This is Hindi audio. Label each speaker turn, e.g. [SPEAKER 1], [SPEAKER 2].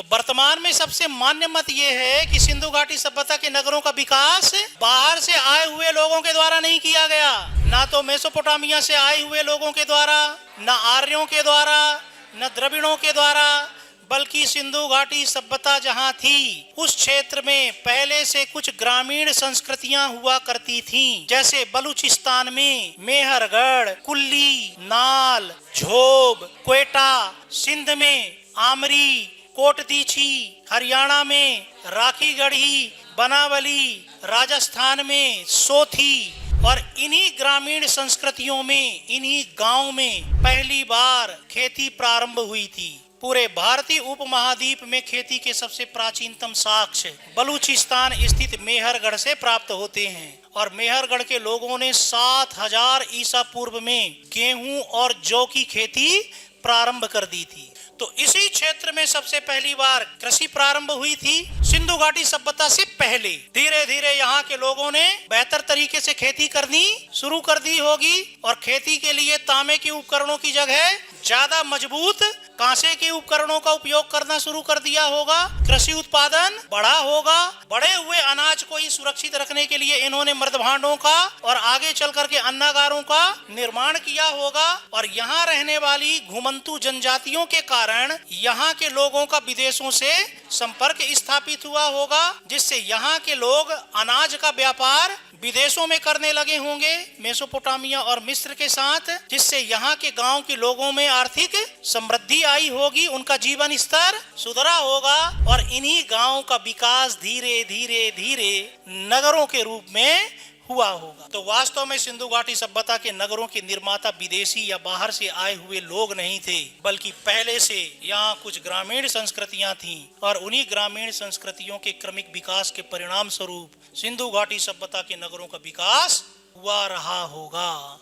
[SPEAKER 1] तो वर्तमान में सबसे मान्य मत ये है कि सिंधु घाटी सभ्यता के नगरों का विकास बाहर से आए हुए लोगों के द्वारा नहीं किया गया, ना तो मेसोपोटामिया से आए हुए लोगों के द्वारा, न आर्यों के द्वारा, न द्रविड़ों के द्वारा, बल्कि सिंधु घाटी सभ्यता जहां थी उस क्षेत्र में पहले से कुछ ग्रामीण संस्कृतियां हुआ करती थीं, जैसे बलूचिस्तान में मेहरगढ़, कुल्ली, नाल, झोब, क्वेटा, सिंध में आमरी, कोटदीछी, हरियाणा में राखीगढ़ी, बनावली, राजस्थान में सोथी, और इन्हीं ग्रामीण संस्कृतियों में, इन्हीं गांव में पहली बार खेती प्रारंभ हुई थी। पूरे भारतीय उपमहाद्वीप में खेती के सबसे प्राचीनतम साक्ष्य बलूचिस्तान स्थित मेहरगढ़ से प्राप्त होते हैं, और मेहरगढ़ के लोगों ने 7000 ईसा पूर्व में गेहूं और जौ की खेती प्रारंभ कर दी थी। तो इसी क्षेत्र में सबसे पहली बार कृषि प्रारंभ हुई थी। सिंधु घाटी सभ्यता से पहले धीरे धीरे यहाँ के लोगों ने बेहतर तरीके से खेती करनी शुरू कर दी होगी, और खेती के लिए तांबे के उपकरणों की जगह ज्यादा मजबूत कांसे के उपकरणों का उपयोग करना शुरू कर दिया होगा। कृषि उत्पादन बढ़ा होगा। बढ़े हुए अनाज को ही सुरक्षित रखने के लिए इन्होंने मृदभांडों का और आगे चल करके अन्नागारों का निर्माण किया होगा। और यहाँ रहने वाली घुमंतू जनजातियों के कारण यहाँ के लोगों का विदेशों से संपर्क स्थापित हुआ होगा, जिससे यहाँ के लोग अनाज का व्यापार विदेशों में करने लगे होंगे मेसोपोटामिया और मिस्र के साथ, जिससे यहाँ के गांव के लोगों में आर्थिक समृद्धि आई होगी, उनका जीवन स्तर सुधरा होगा, और इन्हीं गांव का विकास धीरे धीरे धीरे नगरों के रूप में हुआ होगा। तो वास्तव में सिंधु घाटी सभ्यता के नगरों के निर्माता विदेशी या बाहर से आए हुए लोग नहीं थे, बल्कि पहले से यहाँ कुछ ग्रामीण संस्कृतियां थीं, और उन्हीं ग्रामीण संस्कृतियों के क्रमिक विकास के परिणाम स्वरूप सिंधु घाटी सभ्यता के नगरों का विकास हुआ रहा होगा।